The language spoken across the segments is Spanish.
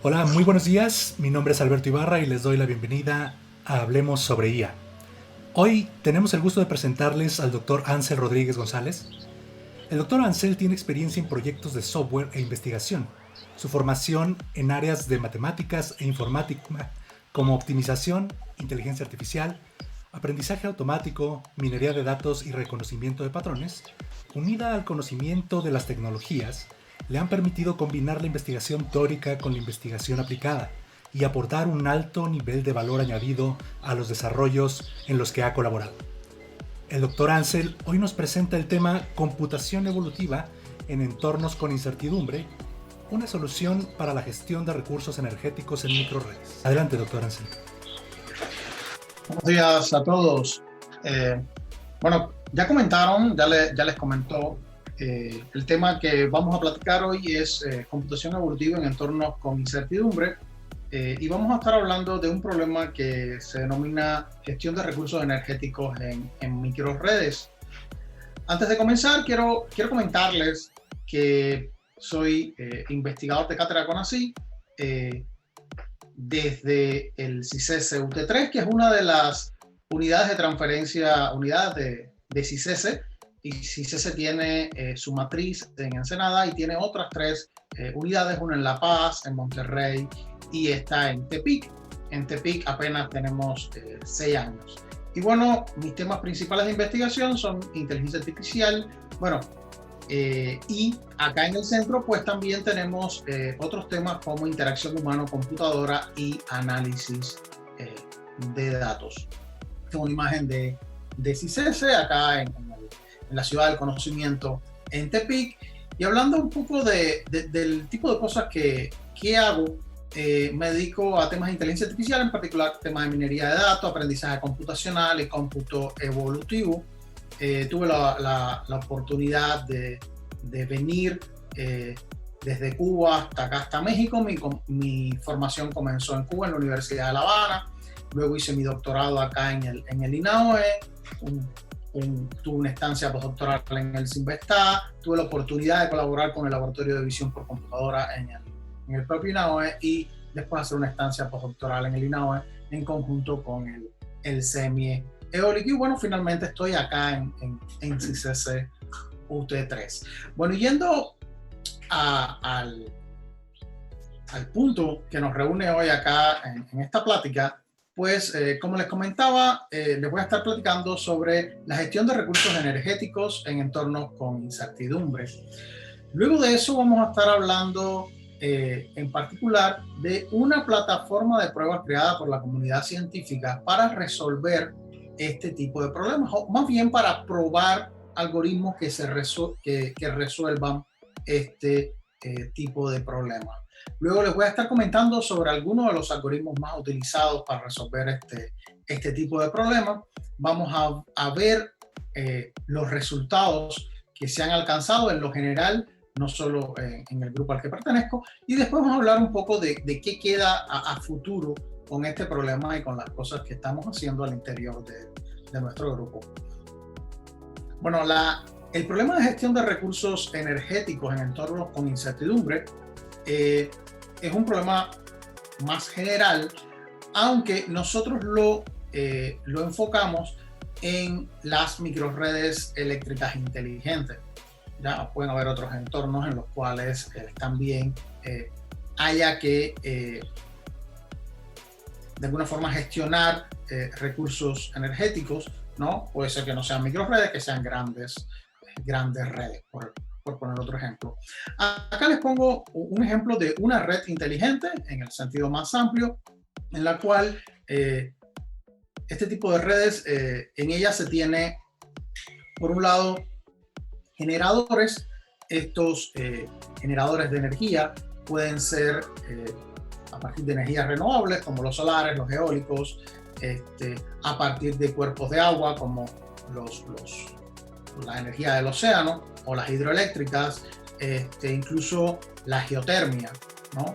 Hola, muy buenos días. Mi nombre es Alberto Ibarra y les doy la bienvenida a Hablemos sobre IA. Hoy tenemos el gusto de presentarles al Dr. Ansel Rodríguez González. El Dr. Ansel tiene experiencia en proyectos de software e investigación. Su formación en áreas de matemáticas e informática, como optimización, inteligencia artificial, aprendizaje automático, minería de datos y reconocimiento de patrones, unida al conocimiento de las tecnologías, le han permitido combinar la investigación teórica con la investigación aplicada y aportar un alto nivel de valor añadido a los desarrollos en los que ha colaborado. El Dr. Ansel hoy nos presenta el tema computación evolutiva en entornos con incertidumbre, una solución para la gestión de recursos energéticos en microredes. Adelante, Dr. Ansel. Buenos días a todos. Ya comentaron, ya les comentó, el tema que vamos a platicar hoy es computación evolutiva en entornos con incertidumbre, y vamos a estar hablando de un problema que se denomina gestión de recursos energéticos en microredes. Antes de comenzar, quiero comentarles que soy investigador de cátedra CONACYT desde el CICESE UT3, que es una de las unidades de transferencia, unidades de CICESE, y CICESE tiene su matriz en Ensenada y tiene otras 3 unidades, una en La Paz, en Monterrey y está en Tepic. En Tepic apenas tenemos 6 años. Y bueno, mis temas principales de investigación son inteligencia artificial, y acá en el centro pues también tenemos otros temas como interacción humano-computadora y análisis de datos. Tengo una imagen de CICESE acá en la ciudad del conocimiento en Tepic, y hablando un poco del tipo de cosas que hago, me dedico a temas de inteligencia artificial, en particular temas de minería de datos, aprendizaje computacional y cómputo evolutivo. Tuve la oportunidad de venir desde Cuba hasta acá, hasta México. Mi formación comenzó en Cuba, en la Universidad de La Habana. Luego hice mi doctorado acá en el INAOE. Tuve una estancia postdoctoral en el CINVESTA. Tuve la oportunidad de colaborar con el Laboratorio de Visión por Computadora en el propio INAOE, y después hacer una estancia postdoctoral en el INAOE en conjunto con el CEMIE eólico. Y bueno, finalmente estoy acá en CICESE UT3. Bueno, yendo al punto que nos reúne hoy acá en esta plática, pues como les comentaba, les voy a estar platicando sobre la gestión de recursos energéticos en entornos con incertidumbre. Luego de eso vamos a estar hablando en particular de una plataforma de pruebas creada por la comunidad científica para resolver este tipo de problemas, o más bien para probar algoritmos que resuelvan este tipo de problemas. Luego les voy a estar comentando sobre algunos de los algoritmos más utilizados para resolver este tipo de problemas. Vamos a ver los resultados que se han alcanzado en lo general, no solo en el grupo al que pertenezco, y después vamos a hablar un poco de qué queda a futuro con este problema y con las cosas que estamos haciendo al interior de nuestro grupo. Bueno, el problema de gestión de recursos energéticos en entornos con incertidumbre es un problema más general, aunque nosotros lo enfocamos en las microredes eléctricas inteligentes. Ya pueden haber otros entornos en los cuales también haya que de alguna forma gestionar recursos energéticos, ¿no? Puede ser que no sean microredes, que sean grandes redes, por poner otro ejemplo. Acá les pongo un ejemplo de una red inteligente en el sentido más amplio, en la cual este tipo de redes, en ellas se tiene, por un lado, generadores. Estos generadores de energía pueden ser a partir de energías renovables, como los solares, los eólicos, a partir de cuerpos de agua, como la energía del océano, o las hidroeléctricas, incluso la geotermia, ¿no?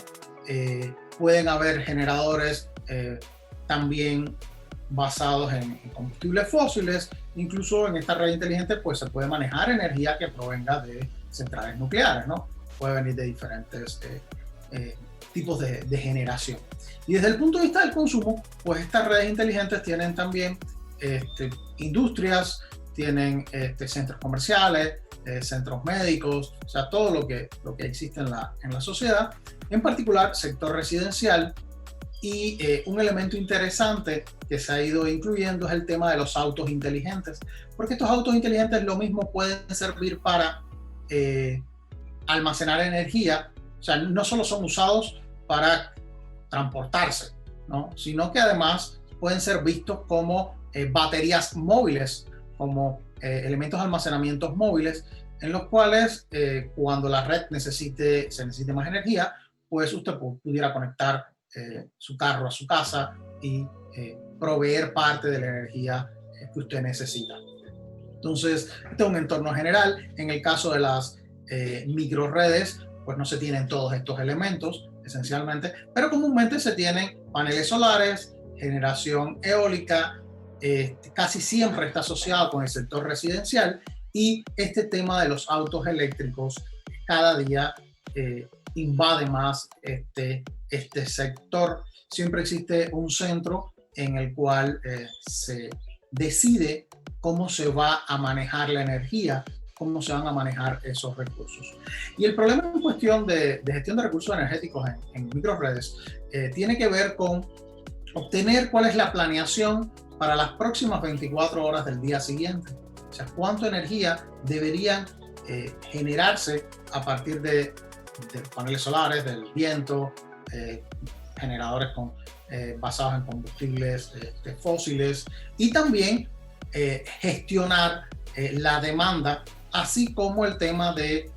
Pueden haber generadores también basados en combustibles fósiles. Incluso en esta red inteligente pues se puede manejar energía que provenga de centrales nucleares, ¿no? Puede venir de diferentes tipos de generación. Y desde el punto de vista del consumo, pues estas redes inteligentes tienen también industrias, tienen centros comerciales, centros médicos, o sea, todo lo que existe en la sociedad, en particular sector residencial. Y un elemento interesante que se ha ido incluyendo es el tema de los autos inteligentes, porque estos autos inteligentes lo mismo pueden servir para almacenar energía, o sea, no solo son usados para transportarse, ¿no? Sino que además pueden ser vistos como baterías móviles, como elementos de almacenamiento móviles, en los cuales cuando la red se necesite más energía, pues usted pudiera conectar su carro a su casa y proveer parte de la energía que usted necesita. Entonces, este es un entorno general. En el caso de las microredes, pues no se tienen todos estos elementos, esencialmente, pero comúnmente se tienen paneles solares, generación eólica, casi siempre está asociado con el sector residencial, y este tema de los autos eléctricos cada día invade más este sector. Siempre existe un centro en el cual se decide cómo se va a manejar la energía, cómo se van a manejar esos recursos. Y el problema en cuestión de gestión de recursos energéticos en microredes tiene que ver con obtener cuál es la planeación para las próximas 24 horas del día siguiente. O sea, cuánta energía deberían generarse a partir de paneles solares, del viento, generadores basados en combustibles fósiles, y también gestionar la demanda, así como el tema de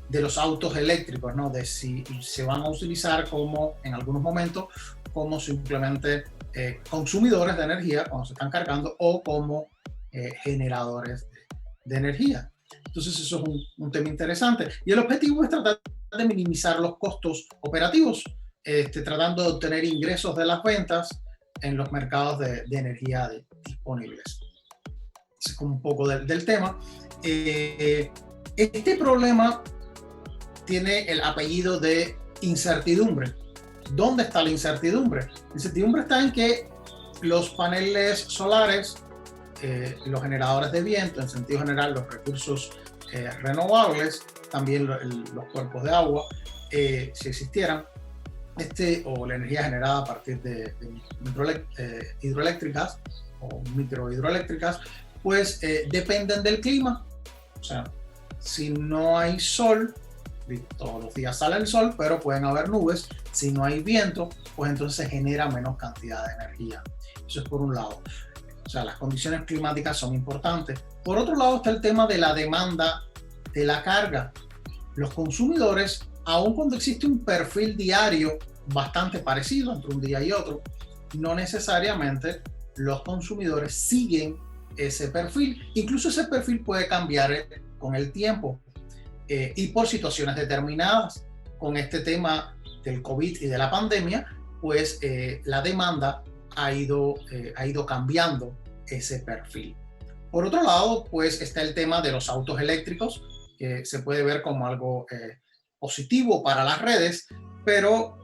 los autos eléctricos, ¿no? De si se van a utilizar como, en algunos momentos, como simplemente consumidores de energía cuando se están cargando, o como generadores de energía. Entonces eso es un tema interesante. Y el objetivo es tratar de minimizar los costos operativos, tratando de obtener ingresos de las ventas en los mercados de energía disponibles. Es como un poco del tema. Este problema tiene el apellido de incertidumbre. ¿Dónde está la incertidumbre? La incertidumbre está en que los paneles solares, los generadores de viento, en sentido general los recursos renovables, también los cuerpos de agua, si existieran, o la energía generada a partir de hidroeléctricas o microhidroeléctricas, pues dependen del clima. O sea, si no hay sol, todos los días sale el sol, pero pueden haber nubes. Si no hay viento, pues entonces se genera menos cantidad de energía. Eso es por un lado. O sea, las condiciones climáticas son importantes. Por otro lado está el tema de la demanda de la carga. Los consumidores, aun cuando existe un perfil diario bastante parecido entre un día y otro, no necesariamente los consumidores siguen ese perfil. Incluso ese perfil puede cambiar con el tiempo y por situaciones determinadas. Con este tema del COVID y de la pandemia, pues la demanda ha ido cambiando ese perfil. Por otro lado, pues está el tema de los autos eléctricos, que se puede ver como algo positivo para las redes, pero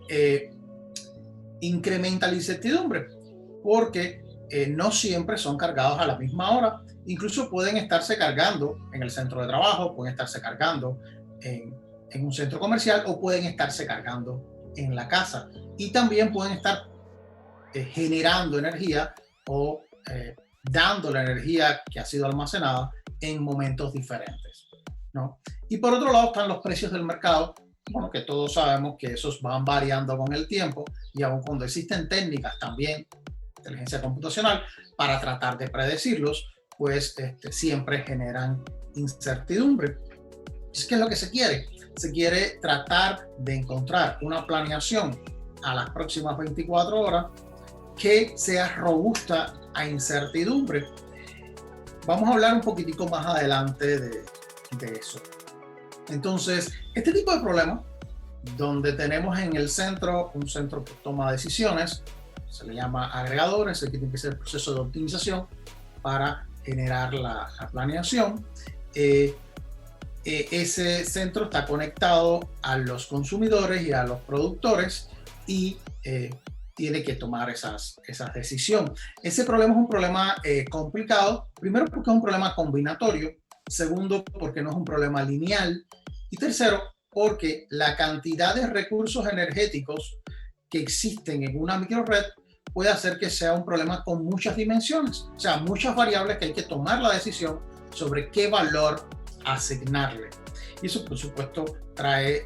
incrementa la incertidumbre, porque no siempre son cargados a la misma hora. Incluso pueden estarse cargando en el centro de trabajo, pueden estarse cargando en un centro comercial, o pueden estarse cargando en la casa. Y también pueden estar generando energía o dando la energía que ha sido almacenada en momentos diferentes, ¿no? Y por otro lado están los precios del mercado, bueno, que todos sabemos que esos van variando con el tiempo, y aun cuando existen técnicas también, inteligencia computacional, para tratar de predecirlos, pues siempre generan incertidumbre. ¿Qué es lo que se quiere? Se quiere tratar de encontrar una planeación a las próximas 24 horas que sea robusta a incertidumbre. Vamos a hablar un poquitico más adelante de eso. Entonces, este tipo de problema, donde tenemos en el centro un centro que toma decisiones, se le llama agregador, es el que tiene que ser el proceso de optimización para generar la planeación. ese centro está conectado a los consumidores y a los productores y tiene que tomar esas decisiones. Ese problema es un problema complicado, primero porque es un problema combinatorio, segundo porque no es un problema lineal y tercero porque la cantidad de recursos energéticos que existen en una microred puede hacer que sea un problema con muchas dimensiones, o sea, muchas variables que hay que tomar la decisión sobre qué valor asignarle. Y eso, por supuesto, trae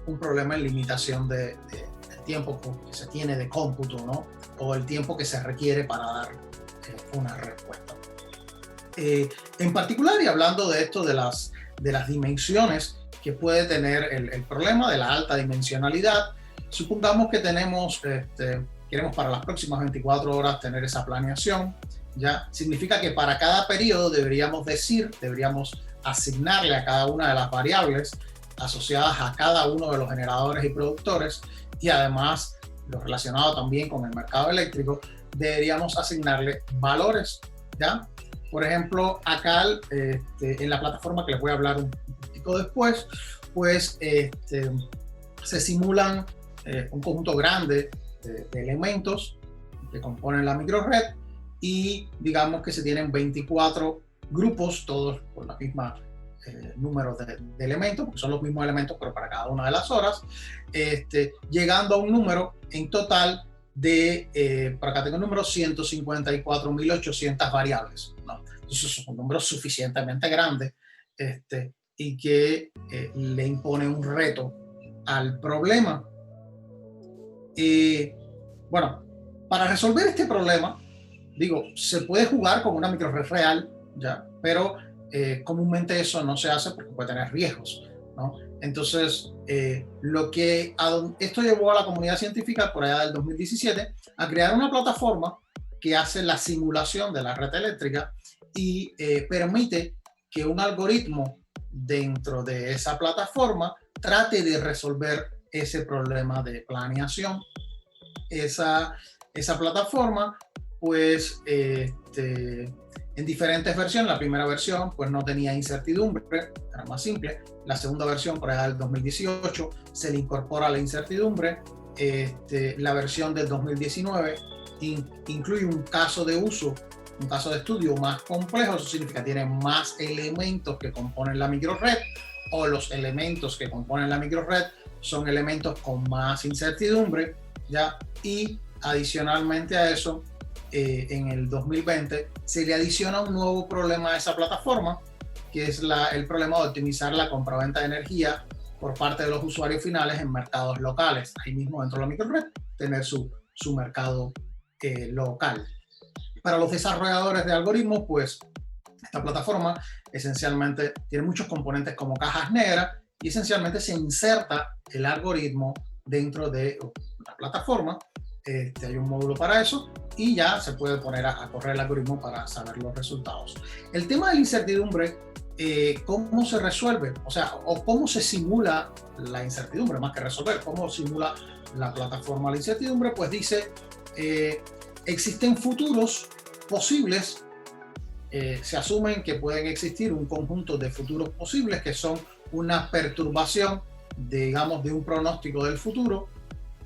un problema en limitación del tiempo que se tiene de cómputo, ¿no? O el tiempo que se requiere para dar una respuesta. En particular, y hablando de esto de las dimensiones que puede tener el problema de la alta dimensionalidad, supongamos que queremos para las próximas 24 horas tener esa planeación, ¿ya? Significa que para cada periodo deberíamos asignarle a cada una de las variables asociadas a cada uno de los generadores y productores y además lo relacionado también con el mercado eléctrico, deberíamos asignarle valores, ¿ya? Por ejemplo, acá en la plataforma que les voy a hablar un poquito después, pues se simulan un conjunto grande de elementos que componen la microred y digamos que se tienen 24 grupos, todos con la misma número de elementos, porque son los mismos elementos pero para cada una de las horas, llegando a un número en total de, por acá tengo el número 154.800 variables, ¿no? Entonces es un número suficientemente grande y que le impone un reto al problema. Bueno, para resolver este problema, digo, se puede jugar con una microred real, ¿ya? Pero comúnmente eso no se hace porque puede tener riesgos, ¿no? Entonces, esto llevó a la comunidad científica por allá del 2017 a crear una plataforma que hace la simulación de la red eléctrica y permite que un algoritmo dentro de esa plataforma trate de resolver ese problema de planeación. Esa plataforma, pues, en diferentes versiones. La primera versión pues no tenía incertidumbre, era más simple. La segunda versión, por allá del 2018, se le incorpora la incertidumbre. La versión del 2019 incluye un caso de uso, un caso de estudio más complejo. Eso significa que tiene más elementos que componen la microred, o los elementos que componen la microred son elementos con más incertidumbre, ¿ya? Y adicionalmente a eso, en el 2020 se le adiciona un nuevo problema a esa plataforma, que es el problema de optimizar la compraventa de energía por parte de los usuarios finales en mercados locales. Ahí mismo dentro de la microred, tener su mercado local. Para los desarrolladores de algoritmos, pues esta plataforma esencialmente tiene muchos componentes como cajas negras y esencialmente se inserta el algoritmo dentro de la plataforma. Hay un módulo para eso y ya se puede poner a correr el algoritmo para saber los resultados. El tema de la incertidumbre, ¿cómo se resuelve? O sea, o cómo se simula la incertidumbre, más que resolver, ¿cómo simula la plataforma la incertidumbre? Pues dice, existen futuros posibles, se asumen que pueden existir un conjunto de futuros posibles que son una perturbación, digamos, de un pronóstico del futuro.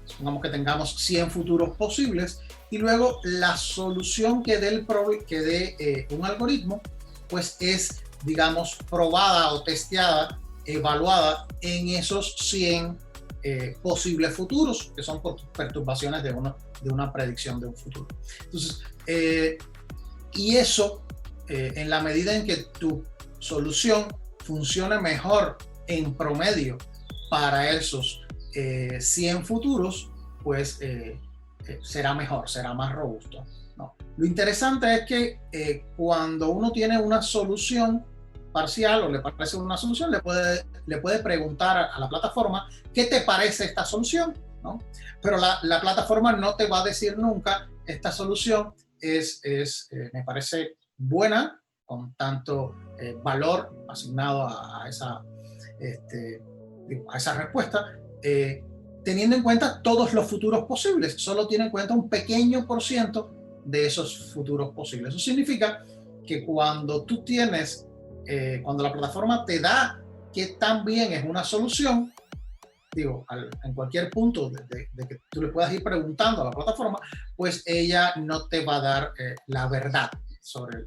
Supongamos que tengamos 100 futuros posibles y luego la solución que dé un algoritmo pues es, digamos, probada o testeada, evaluada en esos 100 posibles futuros, que son perturbaciones de una predicción de un futuro. Entonces, y eso, en la medida en que tu solución funcione mejor en promedio para esos 100 futuros, pues será mejor, será más robusto, ¿no? Lo interesante es que cuando uno tiene una solución parcial o le parece una solución, le puede preguntar a la plataforma ¿qué te parece esta solución?, ¿no? Pero la plataforma no te va a decir nunca esta solución me parece buena, con tanto valor asignado a esa respuesta, teniendo en cuenta todos los futuros posibles. Solo tiene en cuenta un pequeño por ciento de esos futuros posibles. Eso significa que cuando la plataforma te da qué tan bien es una solución, digo, en cualquier punto de que tú le puedas ir preguntando a la plataforma, pues ella no te va a dar la verdad sobre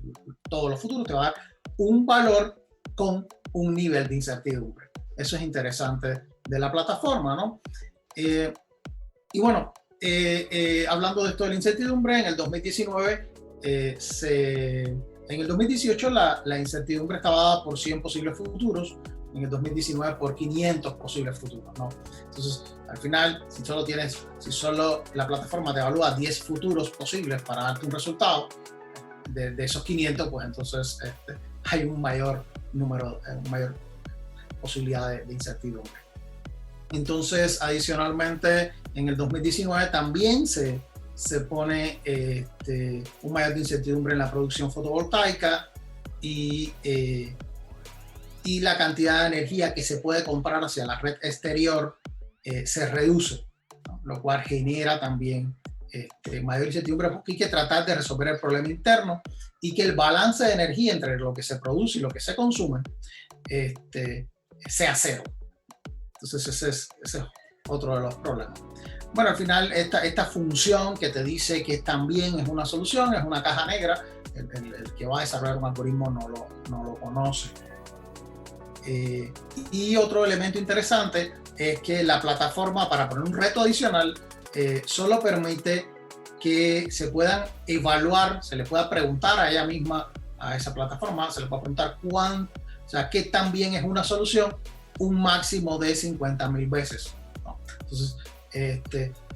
todos los futuros, te va a dar un valor con un nivel de incertidumbre. Eso es interesante de la plataforma, ¿no? Y bueno, hablando de esto de la incertidumbre, en el 2019, en el 2018 la incertidumbre estaba dada por 100 posibles futuros, en el 2019 por 500 posibles futuros, ¿no? Entonces, al final, si solo la plataforma te evalúa 10 futuros posibles para darte un resultado, de esos 500, pues entonces hay un mayor número, una mayor posibilidad de incertidumbre. Entonces, adicionalmente, en el 2019 también se pone un mayor de incertidumbre en la producción fotovoltaica y la cantidad de energía que se puede comprar hacia la red exterior se reduce, ¿no? Lo cual genera también mayor incertidumbre, porque hay que tratar de resolver el problema interno y que el balance de energía entre lo que se produce y lo que se consume sea cero. Entonces ese es otro de los problemas. Bueno, al final esta función que te dice que también es una solución, es una caja negra, el que va a desarrollar un algoritmo no lo conoce. Y otro elemento interesante es que la plataforma, para poner un reto adicional, solo permite que se puedan evaluar, se le pueda preguntar a ella misma, a esa plataforma, se le pueda preguntar qué tan bien es una solución, un máximo de 50,000 veces, ¿no? Entonces,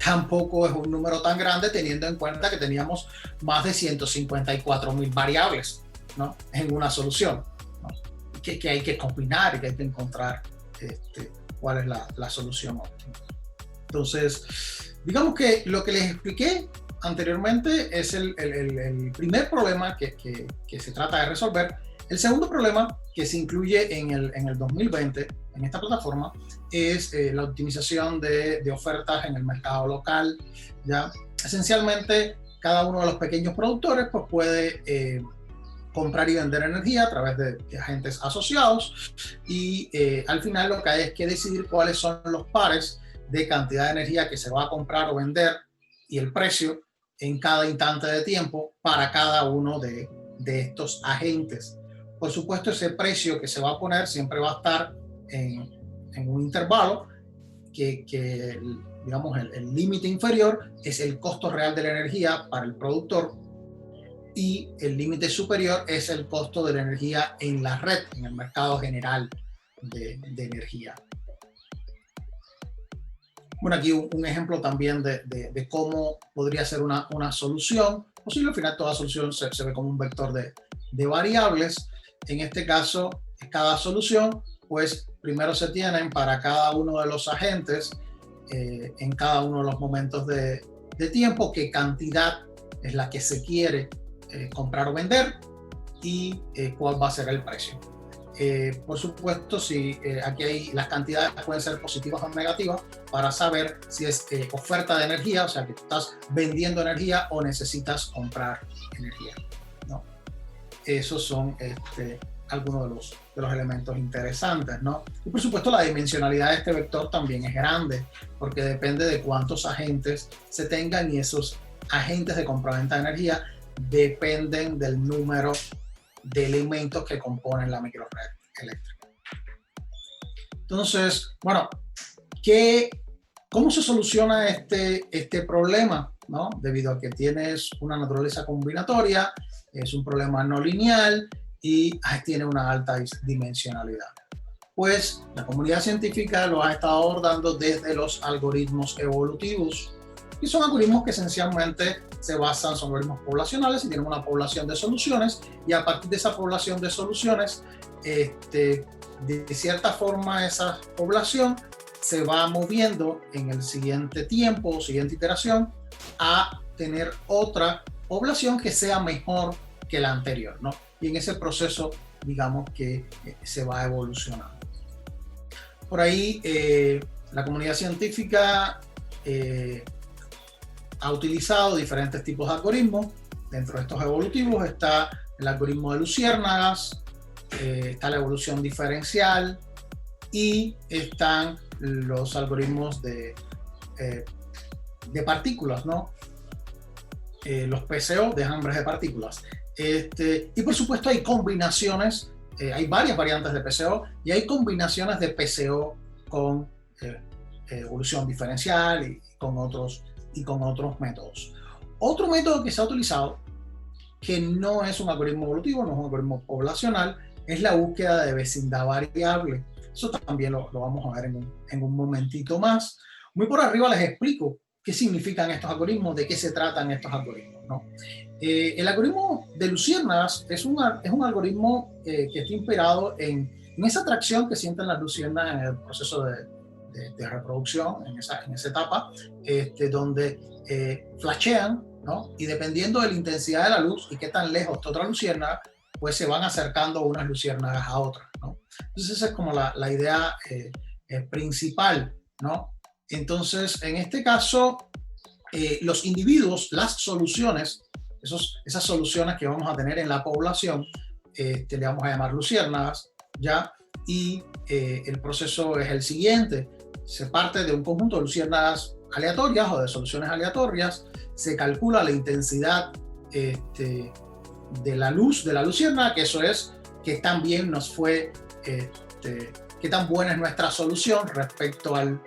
tampoco es un número tan grande, teniendo en cuenta que teníamos más de 154,000 variables, ¿no?, en una solución, ¿no?, que hay que combinar y que hay que encontrar cuál es la solución óptima. Entonces, digamos que lo que les expliqué anteriormente es el primer problema que se trata de resolver. El segundo problema que se incluye en el 2020 en esta plataforma es la optimización de ofertas en el mercado local, ¿ya? Esencialmente, cada uno de los pequeños productores pues, puede comprar y vender energía a través de agentes asociados y al final lo que hay es que decidir cuáles son los pares de cantidad de energía que se va a comprar o vender y el precio en cada instante de tiempo para cada uno de estos agentes. Por supuesto, ese precio que se va a poner siempre va a estar en un intervalo que digamos, el límite inferior es el costo real de la energía para el productor y el límite superior es el costo de la energía en la red, en el mercado general de energía. Bueno, aquí un ejemplo también de cómo podría ser una solución posible. Al final, toda solución se ve como un vector de variables. En este caso, cada solución, pues primero se tienen para cada uno de los agentes en cada uno de los momentos de tiempo, qué cantidad es la que se quiere comprar o vender y cuál va a ser el precio. Por supuesto, si aquí las cantidades pueden ser positivas o negativas para saber si es oferta de energía, o sea que tú estás vendiendo energía o necesitas comprar energía, ¿no? Esos son algunos de los elementos interesantes, ¿no? Y por supuesto la dimensionalidad de este vector también es grande porque depende de cuántos agentes se tengan y esos agentes de compraventa de energía dependen del número de elementos que componen la microred eléctrica. Entonces, bueno, ¿cómo se soluciona este problema, ¿no? Debido a que tienes una naturaleza combinatoria, es un problema no lineal y tiene una alta dimensionalidad. Pues la comunidad científica lo ha estado abordando desde los algoritmos evolutivos. Y son algoritmos que esencialmente se basan, son algoritmos poblacionales y tienen una población de soluciones y a partir de esa población de soluciones, de cierta forma esa población se va moviendo en el siguiente tiempo o siguiente iteración a tener otra población que sea mejor que la anterior, ¿no? Y en ese proceso, digamos que se va evolucionando. Por ahí, la comunidad científica ha utilizado diferentes tipos de algoritmos. Dentro de estos evolutivos está el algoritmo de luciérnagas, está la evolución diferencial, y están los algoritmos de partículas, ¿no? Los PCO de enjambres de partículas. Y por supuesto hay combinaciones, hay varias variantes de PCO y hay combinaciones de PCO con evolución diferencial y con otros métodos. Otro método que se ha utilizado, que no es un algoritmo evolutivo, no es un algoritmo poblacional, es la búsqueda de vecindad variable. Eso también lo vamos a ver en un momentito más. Muy por arriba les explico qué significan estos algoritmos, de qué se tratan estos algoritmos, ¿no? El algoritmo de luciérnagas es un algoritmo que está inspirado en esa atracción que sienten las luciérnagas en el proceso de reproducción, en esa etapa, donde flashean, ¿no? Y dependiendo de la intensidad de la luz y qué tan lejos está otra luciérnaga, pues se van acercando unas luciérnagas a otras, ¿no? Entonces esa es como la idea principal, ¿no? Entonces, en este caso, los individuos, las soluciones, esas soluciones que vamos a tener en la población, le vamos a llamar luciérnagas, ¿ya? Y el proceso es el siguiente. Se parte de un conjunto de luciérnagas aleatorias o de soluciones aleatorias, se calcula la intensidad de la luz de la luciérnaga, que eso es qué tan bien nos fue, qué tan buena es nuestra solución respecto en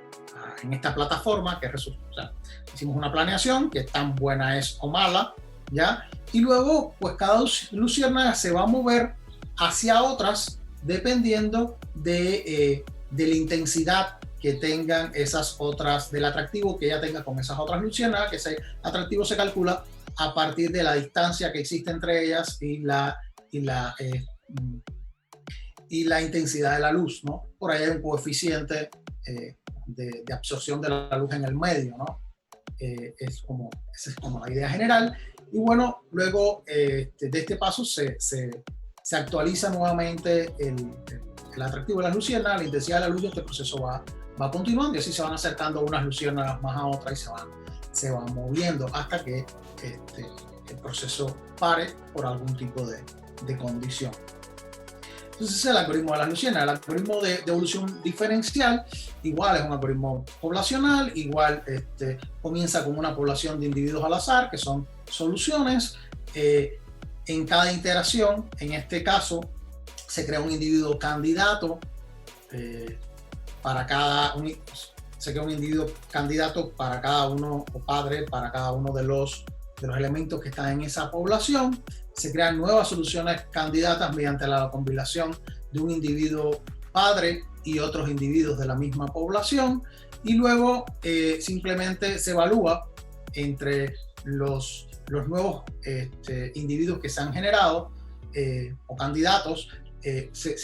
esta plataforma, que resulta, o sea, hicimos una planeación, que tan buena es o mala, ¿ya? Y luego, pues cada luciérnaga se va a mover hacia otras dependiendo de la intensidad que tengan esas otras, del atractivo que ella tenga con esas otras luciérnagas, que ese atractivo se calcula a partir de la distancia que existe entre ellas y la intensidad de la luz, ¿no? Por ahí hay un coeficiente de absorción de la luz en el medio, ¿no? Esa es como la idea general. Y bueno, luego de este paso se actualiza nuevamente el atractivo de las luciérnagas, la intensidad de la luz, y este proceso va continuando y así se van acercando unas luciérnagas más a otras y se van moviendo hasta que el proceso pare por algún tipo de condición. Entonces ese es el algoritmo de las luciérnagas. El algoritmo de evolución diferencial igual es un algoritmo poblacional, igual comienza con una población de individuos al azar, que son soluciones. En cada iteración, en este caso, se crea un individuo candidato se crea un individuo candidato para cada uno, o padre para cada uno de los elementos que están en esa población. Se crean nuevas soluciones candidatas mediante la combinación de un individuo padre y otros individuos de la misma población, y luego simplemente se evalúa entre los nuevos individuos que se han generado o candidatos. Se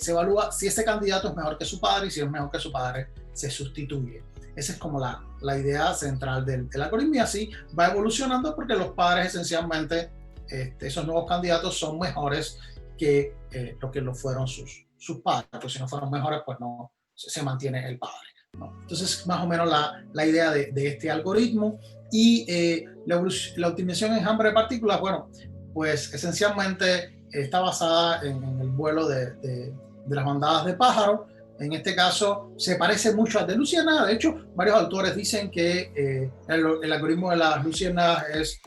evalúa si ese candidato es mejor que su padre, y si es mejor que su padre se sustituye. Esa es como la idea central del algoritmo, y así va evolucionando porque los padres esencialmente, esos nuevos candidatos son mejores que lo que lo fueron sus padres, pues si no fueron mejores pues no se mantiene el padre, ¿no? Entonces más o menos la idea de este algoritmo. Y la optimización en enjambre de partículas, bueno, pues esencialmente está basada en el vuelo de las bandadas de pájaros. En este caso se parece mucho al de luciérnagas. De hecho, varios autores dicen que el algoritmo de las luciérnagas es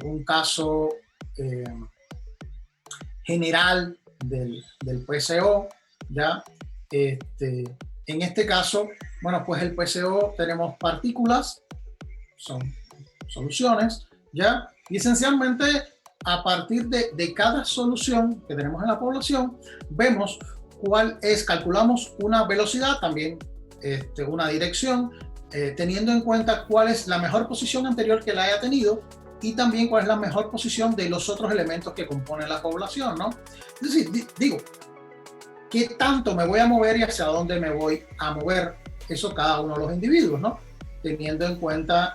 un caso general del PCO, ¿ya? En este caso, bueno, pues el PCO tenemos partículas, son soluciones, ¿ya? Y esencialmente a partir de cada solución que tenemos en la población, vemos calculamos una velocidad, también una dirección, teniendo en cuenta cuál es la mejor posición anterior que la haya tenido y también cuál es la mejor posición de los otros elementos que componen la población, ¿no? Es decir, digo, ¿qué tanto me voy a mover y hacia dónde me voy a mover? Eso cada uno de los individuos, ¿no? Teniendo en cuenta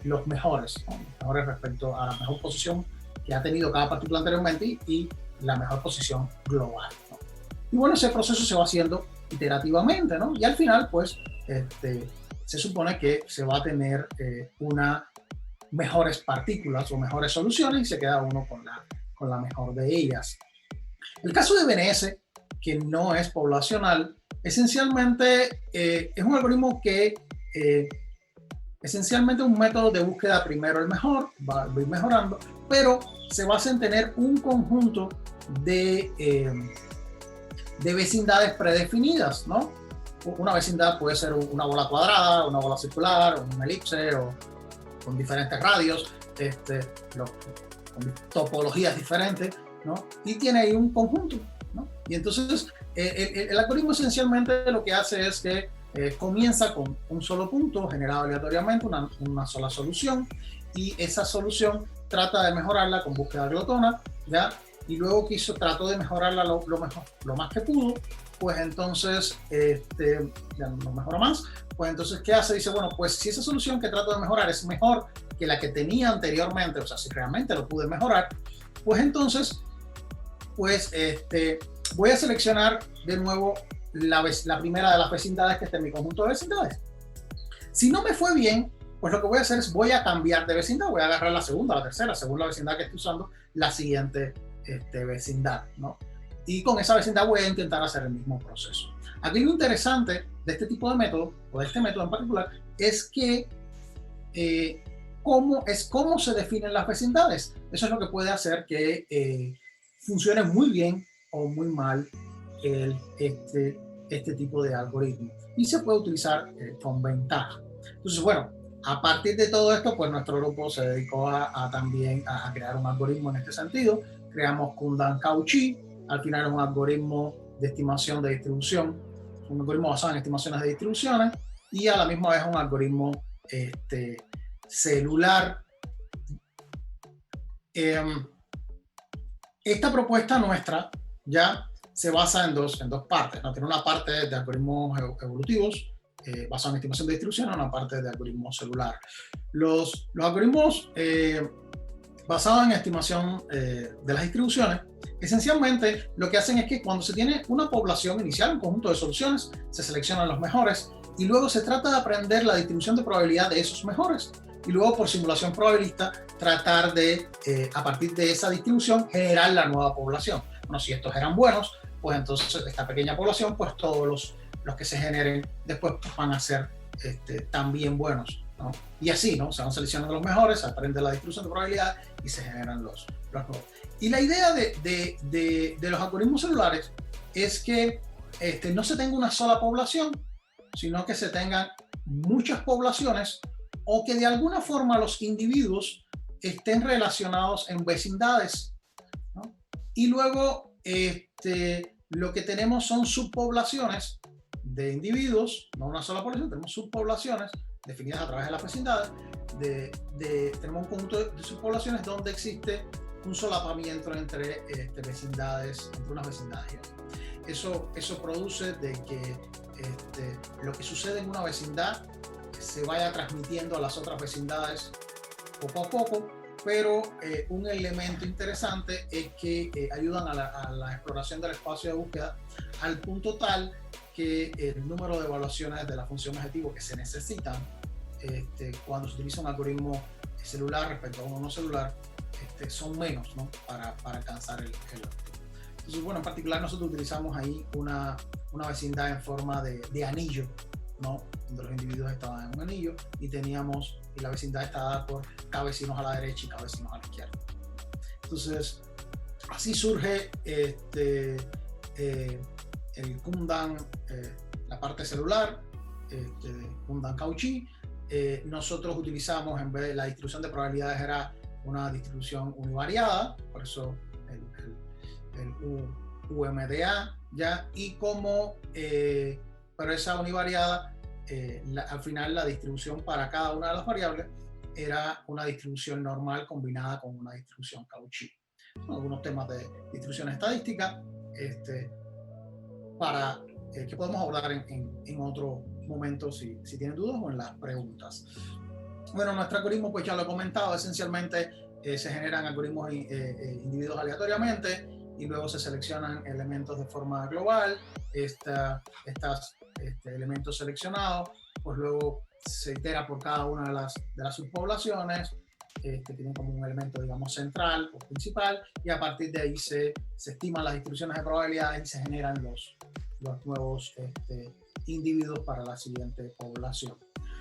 los mejores, ¿no? Los mejores respecto a la mejor posición que ha tenido cada partícula anteriormente y la mejor posición global, ¿no? Y bueno, ese proceso se va haciendo iterativamente, ¿no? Y al final, pues, se supone que se va a tener mejores partículas o mejores soluciones y se queda uno con la mejor de ellas. El caso de BNS que no es poblacional. Esencialmente es un algoritmo que esencialmente un método de búsqueda primero el mejor, va a ir mejorando, pero se basa en tener un conjunto de vecindades predefinidas, ¿no? Una vecindad puede ser una bola cuadrada, una bola circular, una elipse o con diferentes radios, con topologías diferentes, ¿no? Y tiene ahí un conjunto, ¿no? Y entonces el algoritmo esencialmente lo que hace es que comienza con un solo punto generado aleatoriamente, una sola solución, y esa solución trata de mejorarla con búsqueda glotona, ¿ya? Y luego trató de mejorarla lo más que pudo, pues entonces ya no mejora más, pues entonces ¿qué hace? Dice, bueno, pues si esa solución que trato de mejorar es mejor que la que tenía anteriormente, o sea, si realmente lo pude mejorar, pues entonces pues voy a seleccionar de nuevo la primera de las vecindades que esté en mi conjunto de vecindades. Si no me fue bien, pues lo que voy a hacer es voy a cambiar de vecindad, voy a agarrar la segunda, la tercera, según la vecindad que estoy usando, la siguiente vecindad, ¿no? Y con esa vecindad voy a intentar hacer el mismo proceso. Aquí lo interesante de este tipo de método, o de este método en particular, es que cómo se definen las vecindades. Eso es lo que puede hacer que funcione muy bien o muy mal este tipo de algoritmo. Y se puede utilizar con ventaja. Entonces, bueno, a partir de todo esto, pues nuestro grupo se dedicó también a crear un algoritmo en este sentido. Creamos Kundan-Cauchy. Al final es un algoritmo de estimación de distribución, un algoritmo basado en estimaciones de distribuciones, y a la misma vez un algoritmo celular. Esta propuesta nuestra ya se basa en dos partes, ¿no? Tiene una parte de algoritmos evolutivos basados en estimación de distribución y una parte de algoritmo celular. Los algoritmos basados en estimación de las distribuciones, esencialmente lo que hacen es que cuando se tiene una población inicial, un conjunto de soluciones, se seleccionan los mejores y luego se trata de aprender la distribución de probabilidad de esos mejores y luego por simulación probabilista tratar de, a partir de esa distribución, generar la nueva población. Bueno, si estos eran buenos, pues entonces esta pequeña población, pues todos los que se generen después pues, van a ser también buenos, ¿no? Y así, ¿no? Se van seleccionando los mejores, se aprende la distribución de probabilidad y se generan los nuevos. Y la idea de los algoritmos celulares es que no se tenga una sola población, sino que se tengan muchas poblaciones o que de alguna forma los individuos estén relacionados en vecindades, ¿no? Y luego lo que tenemos son subpoblaciones de individuos, no una sola población, tenemos subpoblaciones definidas a través de las vecindades, tenemos un conjunto de subpoblaciones donde existe un solapamiento entre vecindades, entre unas vecindades y otras. Eso produce de que lo que sucede en una vecindad se vaya transmitiendo a las otras vecindades poco a poco, pero un elemento interesante es que ayudan a la exploración del espacio de búsqueda al punto tal que el número de evaluaciones de la función objetivo que se necesitan cuando se utiliza un algoritmo celular respecto a uno no celular son menos, ¿no? para alcanzar el objetivo. Entonces, bueno, en particular nosotros utilizamos ahí una vecindad en forma de anillo, ¿no? Donde los individuos estaban en un anillo y la vecindad estaba dada por K vecinos a la derecha y K vecinos a la izquierda. Entonces, así surge el Kundan, la parte celular, Kundan-Cauchy. Nosotros utilizamos, en vez de la distribución de probabilidades, era una distribución univariada, por eso el UMDA, ¿ya? Y pero esa univariada, al final la distribución para cada una de las variables era una distribución normal combinada con una distribución Cauchy. Algunos temas de distribución estadística que podemos abordar en otro momento si tienen dudas o en las preguntas. Bueno, nuestro algoritmo, pues ya lo he comentado, esencialmente se generan algoritmos individuos aleatoriamente y luego se seleccionan elementos de forma global. Estos elementos seleccionados, pues luego se itera por cada una de las subpoblaciones que tienen como un elemento, digamos, central o principal, y a partir de ahí se estiman las distribuciones de probabilidades y se generan los nuevos individuos para la siguiente población.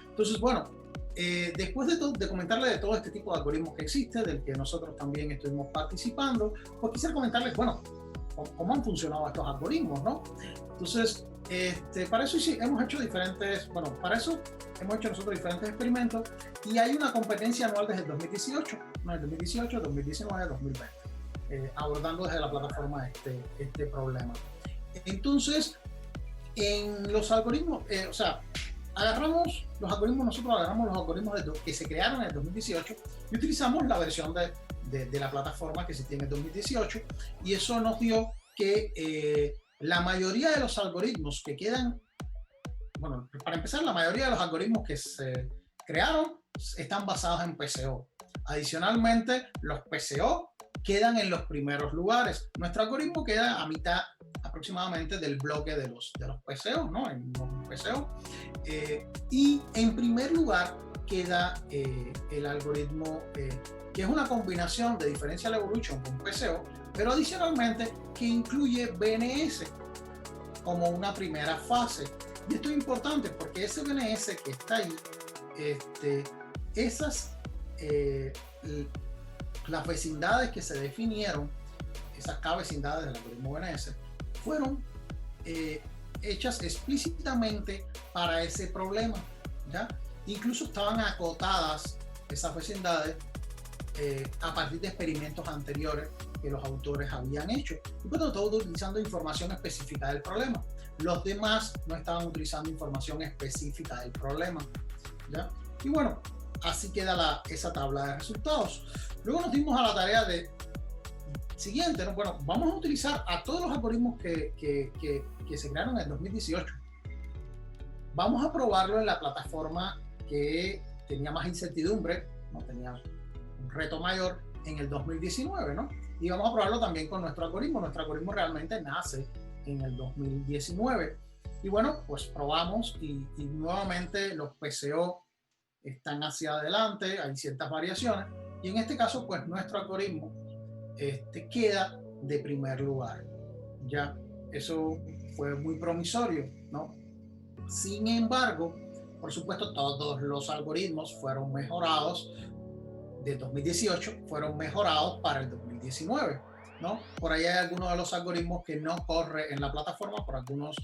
Entonces, bueno, después de comentarles de todo este tipo de algoritmos que existe, del que nosotros también estuvimos participando, pues quisiera comentarles, bueno, cómo han funcionado estos algoritmos, ¿no? Entonces, para eso sí, hemos hecho nosotros diferentes experimentos, y hay una competencia anual desde el 2018, no, el 2018, 2019, 2020, abordando desde la plataforma este problema. Entonces, en los algoritmos, agarramos los algoritmos que se crearon en el 2018 y utilizamos la versión de la plataforma que se tiene en el 2018, y eso nos dio que la mayoría de los algoritmos que quedan, bueno, para empezar, la mayoría de los algoritmos que se crearon están basados en PCO. Adicionalmente, los PCO quedan en los primeros lugares. Nuestro algoritmo queda a mitad aproximadamente del bloque de los PCO, ¿no? En los PCO. Y en primer lugar queda el algoritmo que es una combinación de Differential Evolution con PCO, pero adicionalmente que incluye BNS como una primera fase. Y esto es importante porque ese BNS que está ahí, las vecindades que se definieron, esas K vecindades del algoritmo BNS, fueron hechas explícitamente para ese problema, ¿ya? Incluso estaban acotadas esas vecindades a partir de experimentos anteriores que los autores habían hecho. Y bueno, todo utilizando información específica del problema. Los demás no estaban utilizando información específica del problema, ¿ya? Y bueno, así queda esa tabla de resultados. Luego nos dimos a la tarea de siguiente, ¿no? Bueno, vamos a utilizar a todos los algoritmos que se crearon en el 2018. Vamos a probarlo en la plataforma que tenía más incertidumbre, no tenía un reto mayor en el 2019, ¿no? Y vamos a probarlo también con nuestro algoritmo. Nuestro algoritmo realmente nace en el 2019. Y bueno, pues probamos y nuevamente los PCO están hacia adelante, hay ciertas variaciones. Y en este caso, pues nuestro algoritmo queda de primer lugar. Ya, eso fue muy promisorio, ¿no? Sin embargo, por supuesto, todos los algoritmos fueron mejorados de 2018, fueron mejorados para el 2019, ¿no? Por ahí hay algunos de los algoritmos que no corre en la plataforma por algunos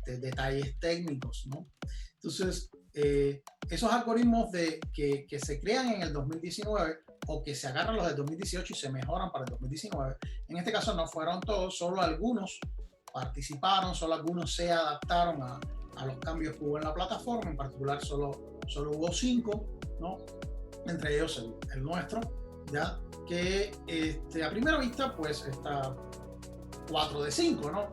detalles técnicos, ¿no? Entonces, esos algoritmos que se crean en el 2019 o que se agarran los del 2018 y se mejoran para el 2019, en este caso no fueron todos, solo algunos participaron, solo algunos se adaptaron a los cambios que hubo en la plataforma. En particular solo hubo 5, ¿no? Entre ellos el nuestro, ya que a primera vista pues está 4 de 5, ¿no?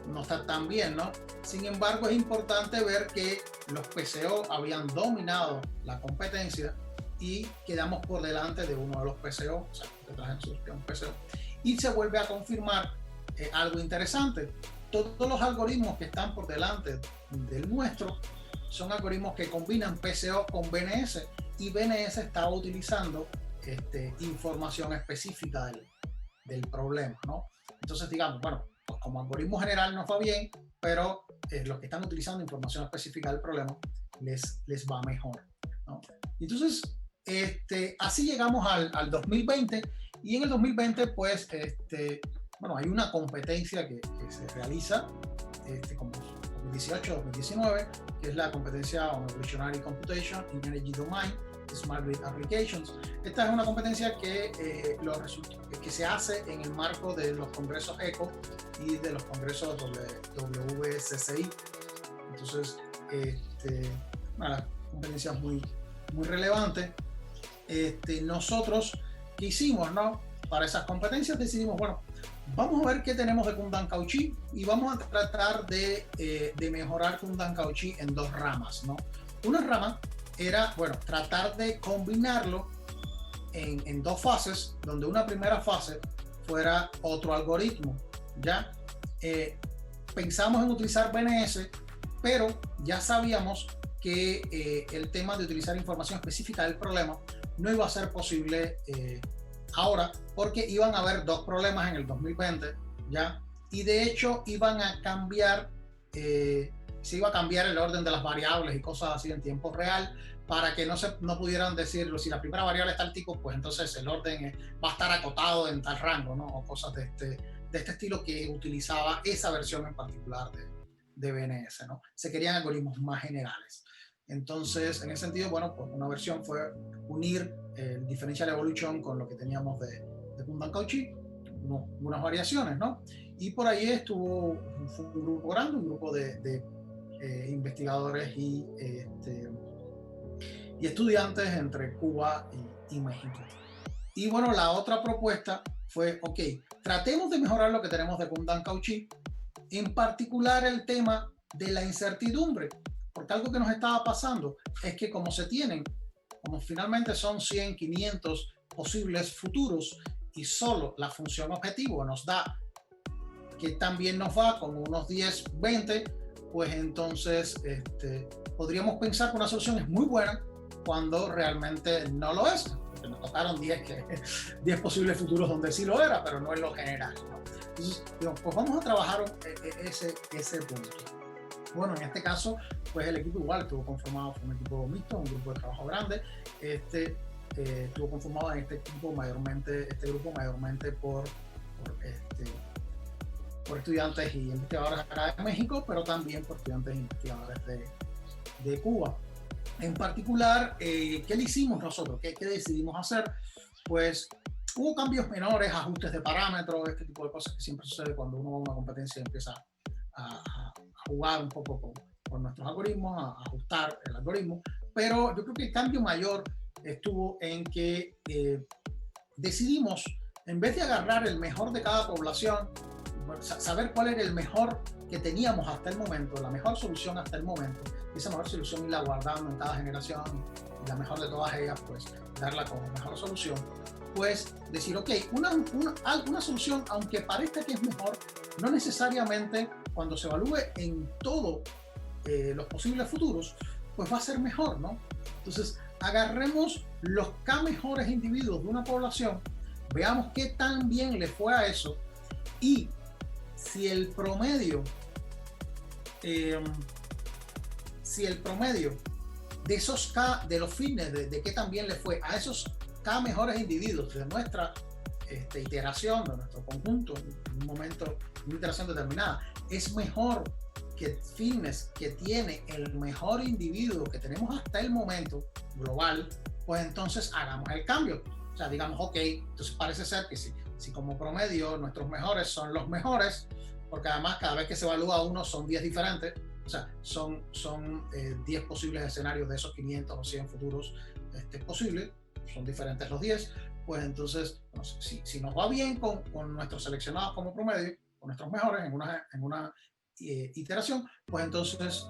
No está tan bien, ¿no? Sin embargo, es importante ver que los PCO habían dominado la competencia y quedamos por delante de uno de los PCO, o sea, que trajen un PCO. Y se vuelve a confirmar algo interesante. Todos los algoritmos que están por delante del nuestro son algoritmos que combinan PCO con BNS, y BNS estaba utilizando información específica del problema, ¿no? Entonces, digamos, bueno, pues como algoritmo general no fue bien, pero los que están utilizando información específica del problema les va mejor, ¿no? Entonces, así llegamos al 2020, y en el 2020, pues, bueno, hay una competencia que se realiza como 2018-2019, que es la competencia on Evolutionary Computation in Energy Domain, Smart Grid Applications. Esta es una competencia que se hace en el marco de los congresos ECO y de los congresos WCCI. Entonces, una competencia muy relevante. Nosotros, ¿qué hicimos, no? Para esas competencias decidimos, bueno, vamos a ver qué tenemos de Kundan Cauchy y vamos a tratar de mejorar Kundan Cauchy en 2 ramas, ¿no? Una rama era, bueno, tratar de combinarlo en 2 fases, donde una primera fase fuera otro algoritmo, ¿ya? Pensamos en utilizar BNS, pero ya sabíamos que el tema de utilizar información específica del problema no iba a ser posible ahora, porque iban a haber dos problemas en el 2020, ¿ya? Y de hecho iban a cambiar, se iba a cambiar el orden de las variables y cosas así en tiempo real, para que no pudieran decir, si la primera variable es tal tipo, pues entonces el orden va a estar acotado en tal rango, ¿no? O cosas de este estilo que utilizaba esa versión en particular de BNS, ¿no? Se querían algoritmos más generales. Entonces, en ese sentido, bueno, pues una versión fue unir el differential evolution con lo que teníamos de Bundan-Cauchy, unas variaciones, ¿no? Y por ahí estuvo un grupo grande, un grupo de investigadores y estudiantes entre Cuba y México. Y bueno, la otra propuesta fue, ok, tratemos de mejorar lo que tenemos de Bundan-Cauchy, en particular el tema de la incertidumbre, porque algo que nos estaba pasando es que como finalmente son 100, 500 posibles futuros y solo la función objetivo nos da que también nos va con unos 10, 20, pues entonces podríamos pensar que una solución es muy buena cuando realmente no lo es. Porque nos tocaron 10 posibles futuros donde sí lo era, pero no en lo general, ¿no? Entonces, pues vamos a trabajar ese punto. Bueno, en este caso, pues el equipo igual estuvo conformado por un equipo mixto, un grupo de trabajo grande. Estuvo conformado en este grupo mayormente por estudiantes y investigadores acá de México, pero también por estudiantes e investigadores de Cuba. En particular, ¿qué le hicimos nosotros? ¿Qué decidimos hacer? Pues hubo cambios menores, ajustes de parámetros, este tipo de cosas que siempre sucede cuando uno va a una competencia y empieza a jugar un poco con nuestros algoritmos, a ajustar el algoritmo, pero yo creo que el cambio mayor estuvo en que decidimos, en vez de agarrar el mejor de cada población, saber cuál era el mejor que teníamos hasta el momento, la mejor solución hasta el momento, esa mejor solución irla guardando en cada generación y la mejor de todas ellas, pues darla como mejor solución, pues decir, ok, una solución, aunque parezca que es mejor, no necesariamente cuando se evalúe en todos los posibles futuros, pues va a ser mejor, ¿no? Entonces, agarremos los K mejores individuos de una población, veamos qué tan bien le fue a eso, y si el promedio de esos K, de los fitness, de qué tan bien le fue a esos K mejores individuos de nuestra iteración, de nuestro conjunto, en un momento, una iteración determinada, es mejor que fitness que tiene el mejor individuo que tenemos hasta el momento global, pues entonces hagamos el cambio. O sea, digamos, ok, entonces parece ser que si como promedio nuestros mejores son los mejores, porque además cada vez que se evalúa uno son 10 diferentes, o sea, son 10 posibles escenarios de esos 500 o 100 futuros posibles, son diferentes los 10, pues entonces, bueno, si nos va bien con nuestros seleccionados como promedio, con nuestros mejores en una iteración, pues entonces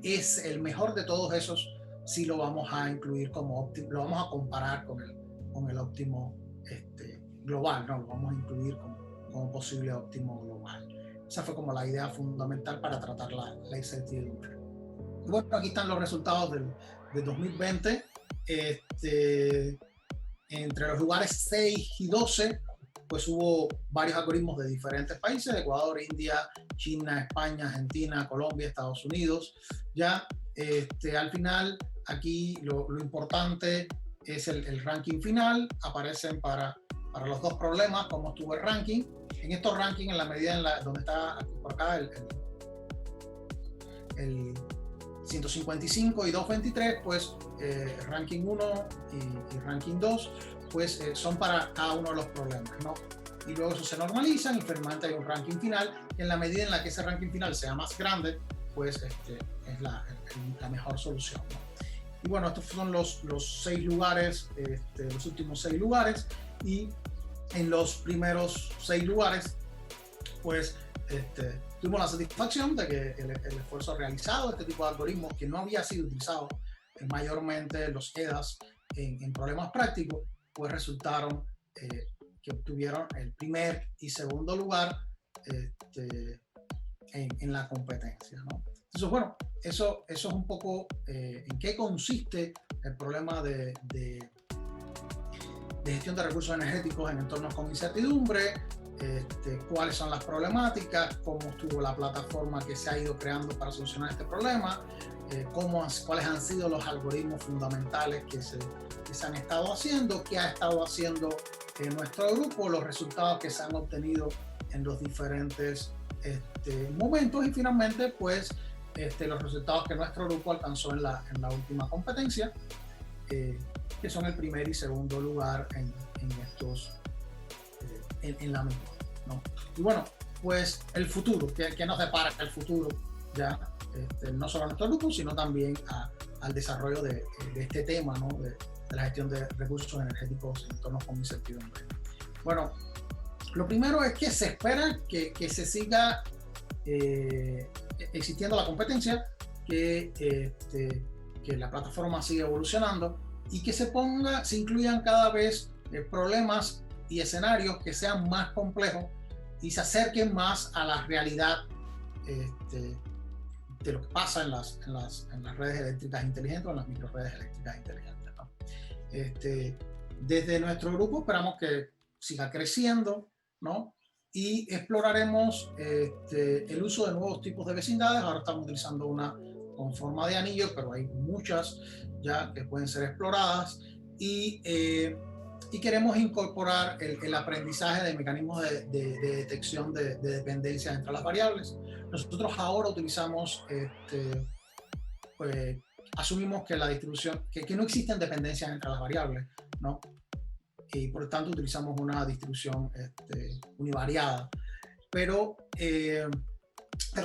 es el mejor de todos esos, si lo vamos a incluir como óptimo, lo vamos a comparar con el óptimo global, ¿no? Lo vamos a incluir como posible óptimo global. Esa fue como la idea fundamental para tratar la incertidumbre. Y bueno, aquí están los resultados de 2020. Entre los lugares 6 y 12, pues hubo varios algoritmos de diferentes países: Ecuador, India, China, España, Argentina, Colombia, Estados Unidos. Ya al final, aquí lo importante es el ranking final. Aparecen para los dos problemas cómo estuvo el ranking. En estos rankings, en la medida donde está aquí por acá el 155 y 223, pues ranking 1 y ranking 2, pues son para cada uno de los problemas, ¿no? Y luego eso se normalizan y finalmente hay un ranking final, y en la medida en la que ese ranking final sea más grande, pues es la mejor solución, ¿no? Y bueno, estos son los 6 lugares, los últimos 6 lugares, y en los primeros 6 lugares, pues tuvimos la satisfacción de que el esfuerzo realizado, este tipo de algoritmos que no había sido utilizado mayormente los EDAs en problemas prácticos, pues resultaron que obtuvieron el primer y segundo lugar en la competencia, ¿no? Entonces, bueno, eso es un poco en qué consiste el problema de gestión de recursos energéticos en entornos con incertidumbre, cuáles son las problemáticas, cómo estuvo la plataforma que se ha ido creando para solucionar este problema, cuáles han sido los algoritmos fundamentales que se han estado haciendo, qué ha estado haciendo nuestro grupo, los resultados que se han obtenido en los diferentes momentos y finalmente pues los resultados que nuestro grupo alcanzó en la última competencia, que son el primer y segundo lugar en la misma, ¿no? Y bueno, pues el futuro, ¿qué nos depara el futuro? Ya, no solo a nuestro grupo, sino también al desarrollo de este tema, ¿no? de la gestión de recursos energéticos en entornos con incertidumbre. Bueno, lo primero es que se espera que se siga existiendo la competencia, que la plataforma siga evolucionando y que se incluyan cada vez problemas y escenarios que sean más complejos y se acerquen más a la realidad de lo que pasa en las redes eléctricas inteligentes o en las microredes eléctricas inteligentes, ¿no? Desde nuestro grupo esperamos que siga creciendo, ¿no? Y exploraremos el uso de nuevos tipos de vecindades. Ahora estamos utilizando una con forma de anillo, pero hay muchas ya que pueden ser exploradas y queremos incorporar el aprendizaje de mecanismos de detección de dependencias entre las variables. Nosotros ahora utilizamos, asumimos que la distribución, que no existen dependencias entre las variables, ¿no? Y por lo tanto utilizamos una distribución univariada, pero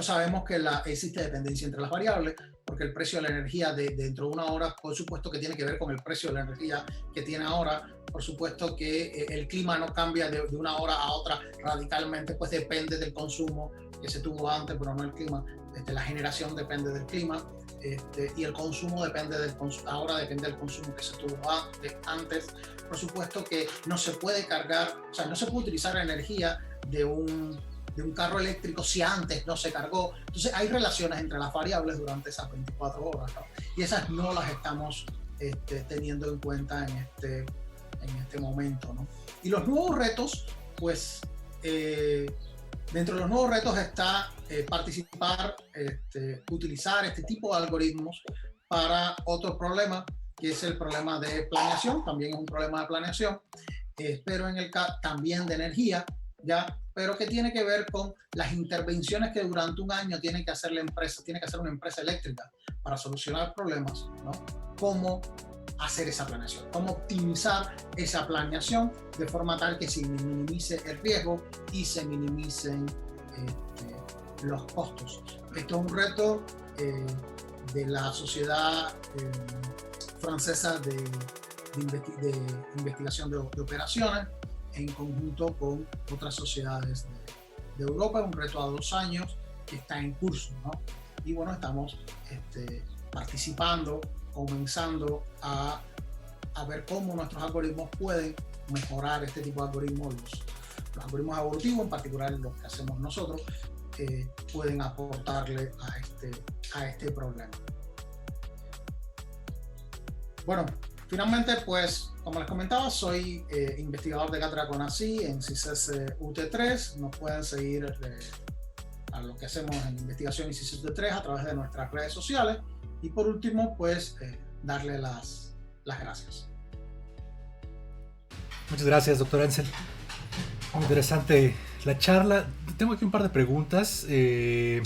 sabemos que existe dependencia entre las variables, porque el precio de la energía dentro de una hora, por supuesto que tiene que ver con el precio de la energía que tiene ahora, por supuesto que el clima no cambia de una hora a otra radicalmente, pues depende del consumo que se tuvo antes, pero no el clima. La generación depende del clima, y el consumo ahora depende del consumo que se tuvo antes. Por supuesto que no se puede cargar, o sea, no se puede utilizar la energía de un carro eléctrico si antes no se cargó. Entonces hay relaciones entre las variables durante esas 24 horas, ¿no? Y esas no las estamos teniendo en cuenta en este momento, ¿no? Y los nuevos retos, pues dentro de los nuevos retos está participar, utilizar este tipo de algoritmos para otro problema, que es el problema de planeación. También es un problema de planeación, pero en el caso también de energía, ¿ya? Pero que tiene que ver con las intervenciones que durante un año tiene que hacer una empresa eléctrica para solucionar problemas, ¿no? Cómo hacer esa planeación, cómo optimizar esa planeación de forma tal que se minimice el riesgo y se minimicen los costos. Esto es un reto de la Sociedad Francesa de Investigación de Operaciones, en conjunto con otras sociedades de Europa. Es un reto a 2 años que está en curso, ¿no? Y bueno, estamos participando, comenzando a ver cómo nuestros algoritmos pueden mejorar este tipo de algoritmos, los algoritmos evolutivos, en particular los que hacemos nosotros, pueden aportarle a este problema. Bueno, finalmente, pues, como les comentaba, soy investigador de cátedra CONACYT en CISES UT3. Nos pueden seguir a lo que hacemos en investigación y CISES UT3 a través de nuestras redes sociales. Y por último, pues, darle las gracias. Muchas gracias, doctor Ansel. Muy interesante la charla. Tengo aquí un par de preguntas que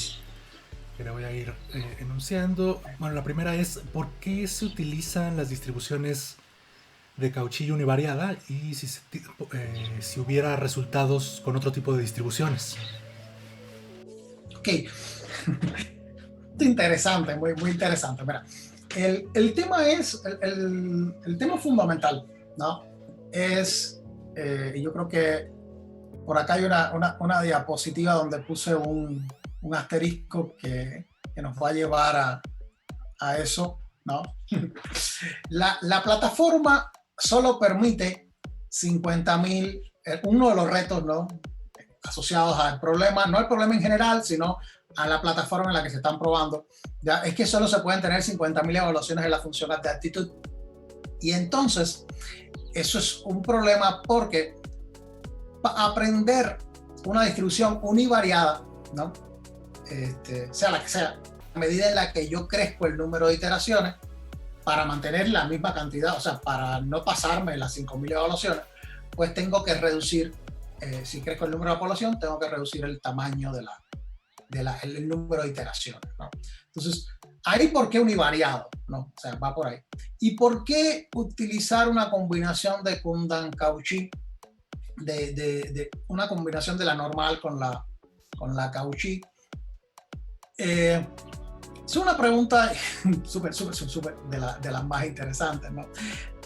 le voy a ir enunciando. Bueno, la primera es, ¿por qué se utilizan las distribuciones de cauchillo univariada y si hubiera resultados con otro tipo de distribuciones? Ok. Interesante, muy, muy interesante. Mira, el tema es, el tema fundamental, ¿no? Es, y yo creo que por acá hay una diapositiva donde puse un asterisco que nos va a llevar a eso, ¿no? La plataforma solo permite 50.000, uno de los retos, ¿no?, asociados al problema, no el problema en general, sino a la plataforma en la que se están probando, ya es que solo se pueden tener 50.000 evaluaciones de las funciones de actitud. Y entonces, eso es un problema porque aprender una distribución univariada, ¿no? Sea la que sea, a medida en la que yo crezco el número de iteraciones, para mantener la misma cantidad, o sea, para no pasarme las 5.000 evaluaciones, pues tengo que reducir, si crezco el número de población, tengo que reducir el tamaño el número de iteraciones, ¿no? Entonces, ahí por qué univariado, ¿no? O sea, va por ahí. ¿Y por qué utilizar una combinación de Kundan-Cauchy, de una combinación de la normal con la Cauchy? Es una pregunta súper de las más interesantes, ¿no?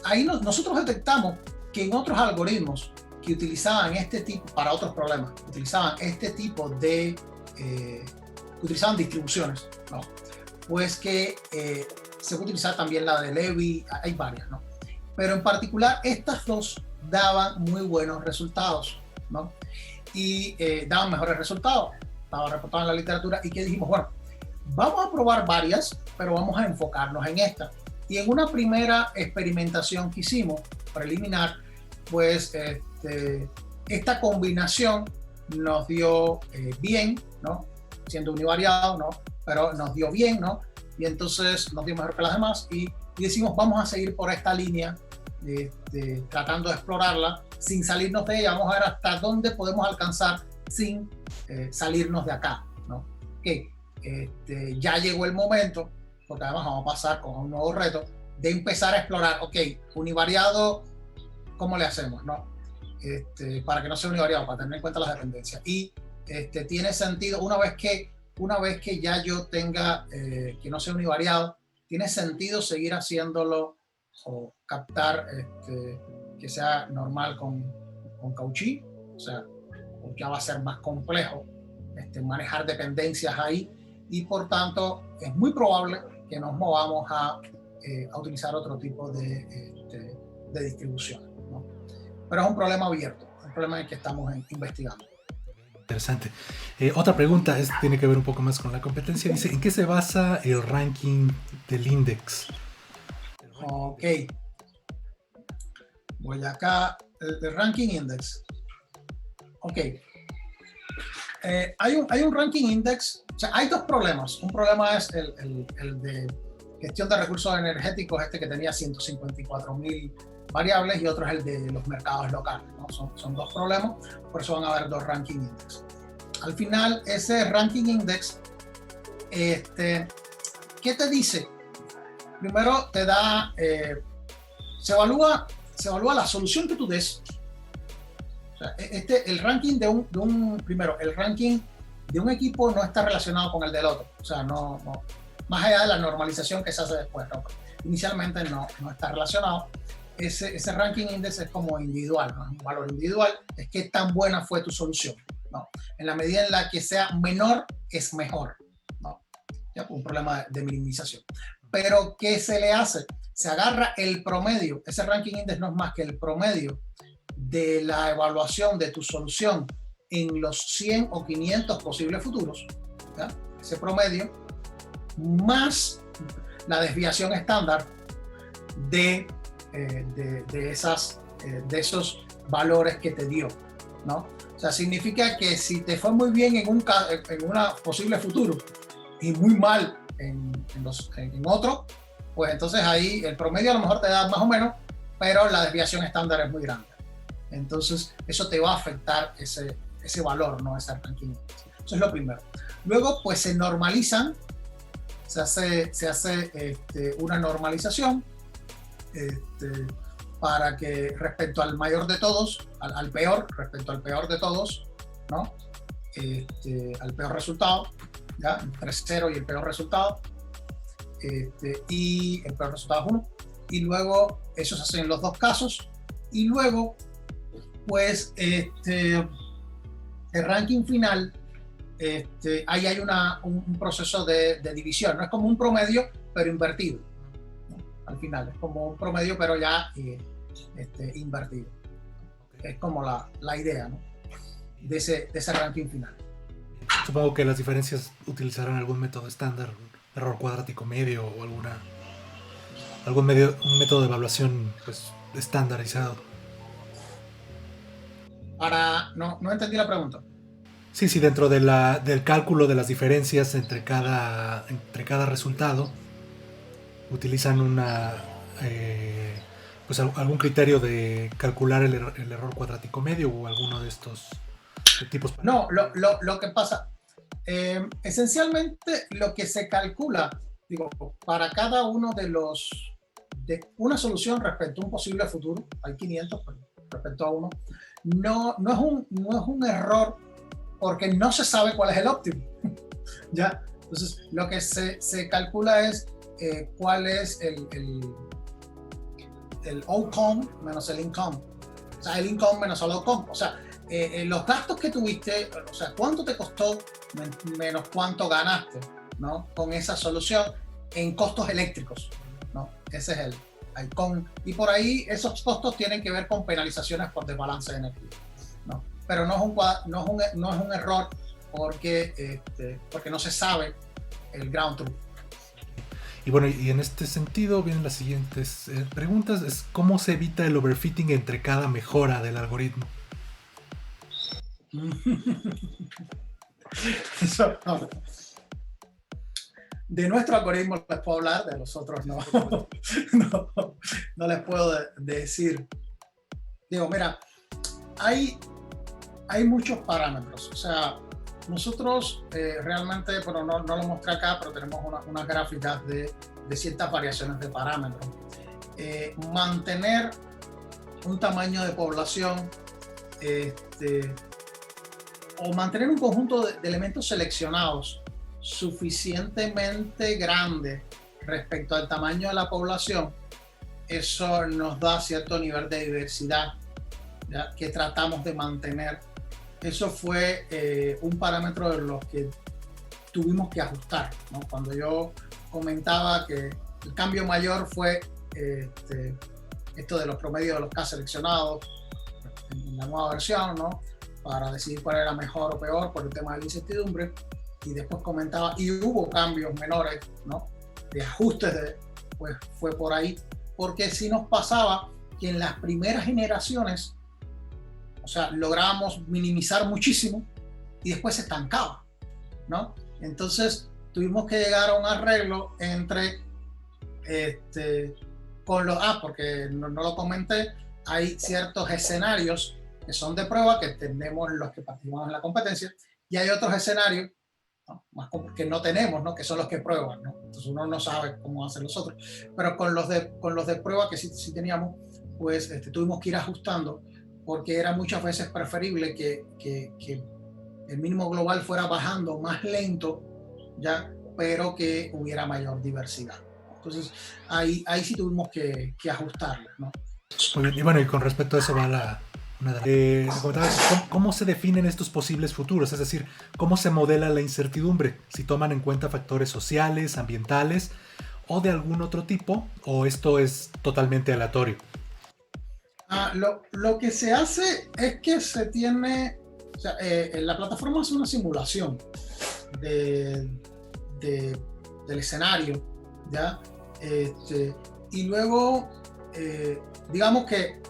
Ahí nosotros detectamos que en otros algoritmos que utilizaban este tipo, para otros problemas, utilizaban este tipo de, utilizaban distribuciones, ¿no? Pues que se puede utilizar también la de Levy, hay varias, ¿no? Pero en particular estas dos daban muy buenos resultados, ¿no? Y daban mejores resultados, estaba reportado en la literatura, y que dijimos, bueno, vamos a probar varias, pero vamos a enfocarnos en esta. Y en una primera experimentación que hicimos, preliminar, pues esta combinación nos dio bien, ¿no? Siendo univariado, ¿no? Pero nos dio bien, ¿no? Y entonces nos dio mejor que las demás y decimos, vamos a seguir por esta línea, tratando de explorarla sin salirnos de ella. Vamos a ver hasta dónde podemos alcanzar sin salirnos de acá, ¿no? Okay. Ya llegó el momento, porque además vamos a pasar con un nuevo reto, de empezar a explorar, ok, univariado, ¿cómo le hacemos, no? Para que no sea univariado, para tener en cuenta las dependencias. Y tiene sentido, una vez que ya yo tenga, que no sea univariado, tiene sentido seguir haciéndolo o captar que sea normal con Cauchy, o sea, ya va a ser más complejo manejar dependencias ahí, y por tanto es muy probable que nos movamos a utilizar otro tipo de distribución, ¿no? Pero es un problema abierto, un problema en el que estamos investigando. Interesante. Otra pregunta tiene que ver un poco más con la competencia. Dice, ¿en qué se basa el ranking del index? Ok. Voy acá, el ranking index. Ok. Hay un ranking index, o sea, hay dos problemas. Un problema es el de gestión de recursos energéticos, que tenía 154.000 variables, y otro es el de los mercados locales, ¿no? Son dos problemas, por eso van a haber dos ranking index. Al final, ese ranking index, ¿qué te dice? Primero te da, se evalúa la solución que tú des. O sea, el ranking primero, el ranking de un equipo no está relacionado con el del otro. O sea, no más allá de la normalización que se hace después, ¿no? Inicialmente no está relacionado. Ese ranking index es como individual, ¿no? Es un valor individual, es qué tan buena fue tu solución, ¿no? En la medida en la que sea menor, es mejor, ¿no? Ya, un problema de minimización. Pero, ¿qué se le hace? Se agarra el promedio. Ese ranking index no es más que el promedio de la evaluación de tu solución en los 100 o 500 posibles futuros, ¿ya? Ese promedio más la desviación estándar de esos valores que te dio, ¿no? O sea, significa que si te fue muy bien en una posible futuro y muy mal en otro, pues entonces ahí el promedio a lo mejor te da más o menos, pero la desviación estándar es muy grande. Entonces eso te va a afectar ese valor, ¿no? Ese ranking. Eso es lo primero. Luego, pues se normalizan, se hace una normalización para que respecto al mayor de todos, al peor, respecto al peor de todos, ¿no? Al peor resultado, ¿ya? Entre 0 y el peor resultado, y el peor resultado es 1. Y luego, eso se hace en los dos casos, y luego, pues, el ranking final, ahí hay un proceso de división, no es como un promedio, pero invertido, ¿no? Al final, es como un promedio, pero ya invertido. Es como la idea, ¿no? de ese ranking final. Supongo que las diferencias utilizarán algún método estándar, error cuadrático medio o un método de evaluación pues estandarizado. No entendí la pregunta. Sí, dentro del cálculo de las diferencias entre cada resultado, utilizan pues algún criterio de calcular el error cuadrático medio o alguno de estos tipos. No, lo que pasa, esencialmente lo que se calcula, digo, para cada uno de una solución respecto a un posible futuro, hay 500, pero respecto a uno, no es un error porque no se sabe cuál es el óptimo. ¿Ya? Entonces, lo que se calcula es cuál es el outcome menos el income. O sea, el income menos el outcome. O sea, los gastos que tuviste, o sea, cuánto te costó menos cuánto ganaste, ¿no? Con esa solución en costos eléctricos, ¿no? Ese es el y por ahí esos costos tienen que ver con penalizaciones por desbalance de energía, ¿no? Pero no es un error porque no se sabe el ground truth. Y bueno, y en este sentido vienen las siguientes preguntas. Es ¿cómo se evita el overfitting entre cada mejora del algoritmo? Eso, no. De nuestro algoritmo les puedo hablar, de los otros no. No les puedo decir. Digo, mira, hay muchos parámetros. O sea, nosotros realmente, pero no lo mostré acá, pero tenemos unas gráficas de ciertas variaciones de parámetros. Mantener un tamaño de población o mantener un conjunto de elementos seleccionados suficientemente grande respecto al tamaño de la población, eso nos da cierto nivel de diversidad, ¿ya? Que tratamos de mantener. Eso fue un parámetro de los que tuvimos que ajustar, ¿no? Cuando yo comentaba que el cambio mayor fue esto de los promedios de los K seleccionados en la nueva versión, ¿no? Para decidir cuál era mejor o peor por el tema de la incertidumbre. Y después comentaba, y hubo cambios menores, ¿no? De ajustes, pues fue por ahí, porque sí nos pasaba que en las primeras generaciones, o sea, lográbamos minimizar muchísimo y después se estancaba, ¿no? Entonces tuvimos que llegar a un arreglo entre, porque no lo comenté, hay ciertos escenarios que son de prueba, que tenemos los que participamos en la competencia, y hay otros escenarios, ¿no? Más que no tenemos, ¿no? Que son los que prueban, ¿no? Entonces uno no sabe cómo hacen los otros, pero con los de prueba que sí teníamos, pues tuvimos que ir ajustando, porque era muchas veces preferible que el mínimo global fuera bajando más lento, ¿ya? Pero que hubiera mayor diversidad. Entonces ahí sí tuvimos que ajustarlo, ¿no? Muy bien, y bueno, y con respecto a eso va ¿cómo se definen estos posibles futuros? Es decir, ¿cómo se modela la incertidumbre? ¿Si toman en cuenta factores sociales, ambientales o de algún otro tipo? ¿O esto es totalmente aleatorio? Lo que se hace es que se tiene, o sea, la plataforma hace una simulación del escenario, ¿ya? Y luego, digamos que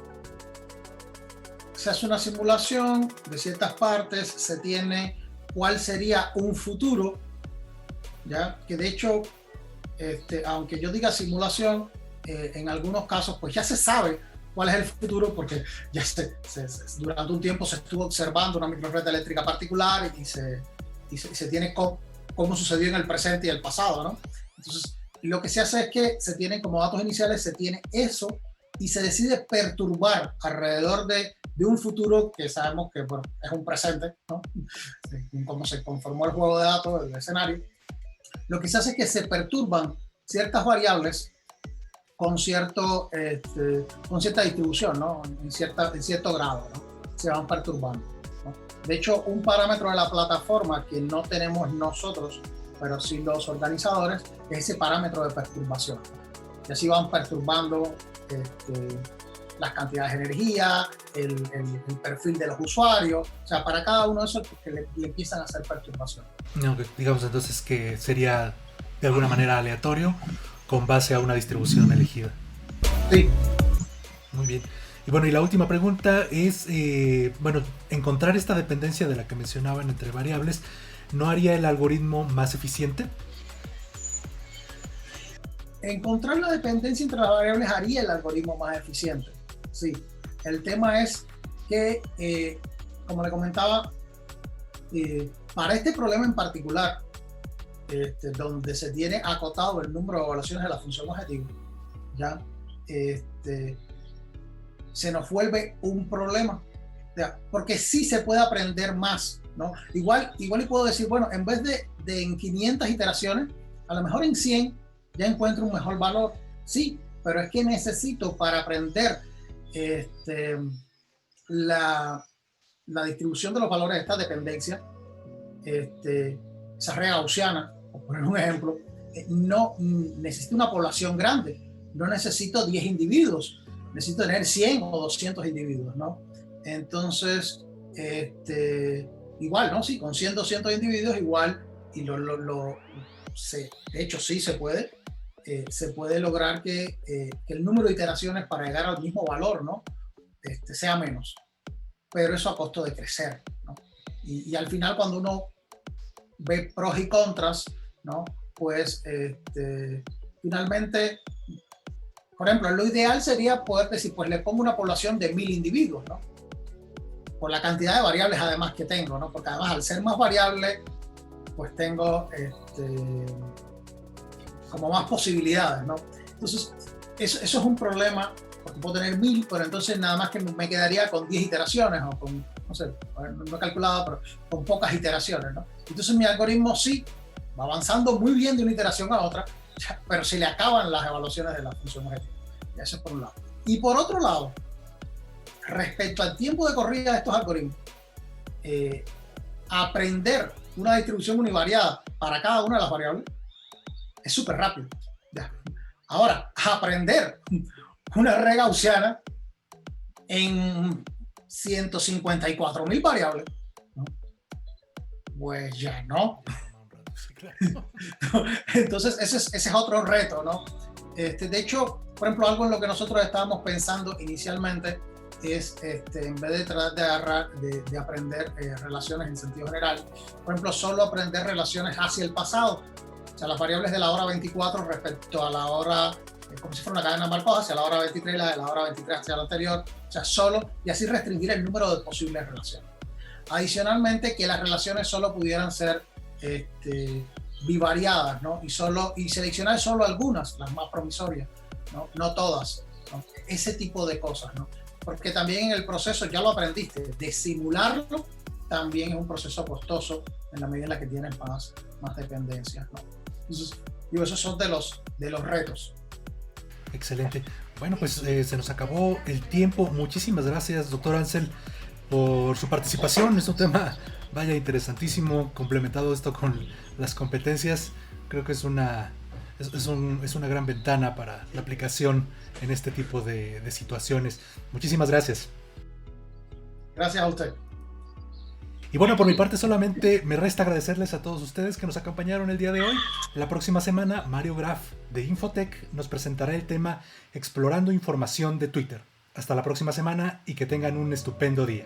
se hace una simulación de ciertas partes, se tiene cuál sería un futuro, ¿ya? Que de hecho, aunque yo diga simulación, en algunos casos pues ya se sabe cuál es el futuro, porque ya durante un tiempo se estuvo observando una microred eléctrica particular y se tiene cómo sucedió en el presente y el pasado, ¿no? Entonces, lo que se hace es que se tienen como datos iniciales, se tiene eso y se decide perturbar alrededor de un futuro que sabemos que, bueno, es un presente, ¿no? Como se conformó el juego de datos, el escenario. Lo que se hace es que se perturban ciertas variables con cierta distribución, ¿no? En cierto grado, ¿no? Se van perturbando, ¿no? De hecho, un parámetro de la plataforma que no tenemos nosotros, pero sí los organizadores, es ese parámetro de perturbación, ¿no? Y así van perturbando las cantidades de energía, el perfil de los usuarios, o sea, para cada uno de esos que le empiezan a hacer perturbaciones. No, digamos entonces que sería de alguna manera aleatorio con base a una distribución elegida. Sí. Muy bien. Y bueno, y la última pregunta es, bueno, encontrar esta dependencia de la que mencionaban entre variables, ¿no haría el algoritmo más eficiente? Encontrar la dependencia entre las variables haría el algoritmo más eficiente. Sí. El tema es que, como le comentaba, para este problema en particular, donde se tiene acotado el número de evaluaciones de la función objetivo, ya se nos vuelve un problema, ya, porque sí se puede aprender más, ¿no? Igual y puedo decir, bueno, en vez de en 500 iteraciones, a lo mejor en 100 ya encuentro un mejor valor, sí, pero es que necesito para aprender la distribución de los valores de esta dependencia, esa regla gaussiana, por poner un ejemplo, no necesito una población grande, no necesito 10 individuos, necesito tener 100 o 200 individuos, ¿no? Entonces, igual, ¿no? Sí, con 100, 200 individuos igual, y de hecho sí se puede lograr que el número de iteraciones para llegar al mismo valor, ¿no? Sea menos, pero eso a costo de crecer, ¿no? Y al final cuando uno ve pros y contras, ¿no? Pues finalmente, por ejemplo, lo ideal sería poder decir, pues le pongo una población de 1000 individuos, ¿no? Por la cantidad de variables además que tengo, ¿no? Porque además al ser más variable, pues tengo como más posibilidades, ¿no? Entonces, eso es un problema, porque puedo tener 1000, pero entonces nada más que me quedaría con 10 iteraciones o con, no sé, no he calculado, pero con pocas iteraciones, ¿no? Entonces mi algoritmo sí va avanzando muy bien de una iteración a otra, pero se le acaban las evaluaciones de la función objetivo. Eso es por un lado. Y por otro lado, respecto al tiempo de corrida de estos algoritmos, aprender una distribución univariada para cada una de las variables es súper rápido. Ya. Ahora, aprender una regla gaussiana en 154.000 variables, ¿no? Pues ya no. Entonces, ese es otro reto, ¿no? De hecho, por ejemplo, algo en lo que nosotros estábamos pensando inicialmente es, en vez de tratar de aprender relaciones en sentido general, por ejemplo, solo aprender relaciones hacia el pasado, o sea, las variables de la hora 24 respecto a la hora, como si fuera una cadena Markov, hacia la hora 23 y la de la hora 23 hacia la anterior, o sea, solo, y así restringir el número de posibles relaciones. Adicionalmente, que las relaciones solo pudieran ser bivariadas, ¿no? Y seleccionar solo algunas, las más promisorias, no todas, ¿no? Ese tipo de cosas, ¿no? Porque también en el proceso, ya lo aprendiste, de simularlo también es un proceso costoso en la medida en la que tienes más dependencias, ¿no? Entonces, digo, esos son de los retos. Excelente. Bueno, pues se nos acabó el tiempo. Muchísimas gracias, doctor Ansel, por su participación. Es un tema, vaya, interesantísimo, complementado esto con las competencias. Creo que es una gran ventana para la aplicación en este tipo de situaciones. Muchísimas gracias. Gracias a usted. Y bueno, por mi parte solamente me resta agradecerles a todos ustedes que nos acompañaron el día de hoy. La próxima semana, Mario Graf de Infotech nos presentará el tema Explorando información de Twitter. Hasta la próxima semana y que tengan un estupendo día.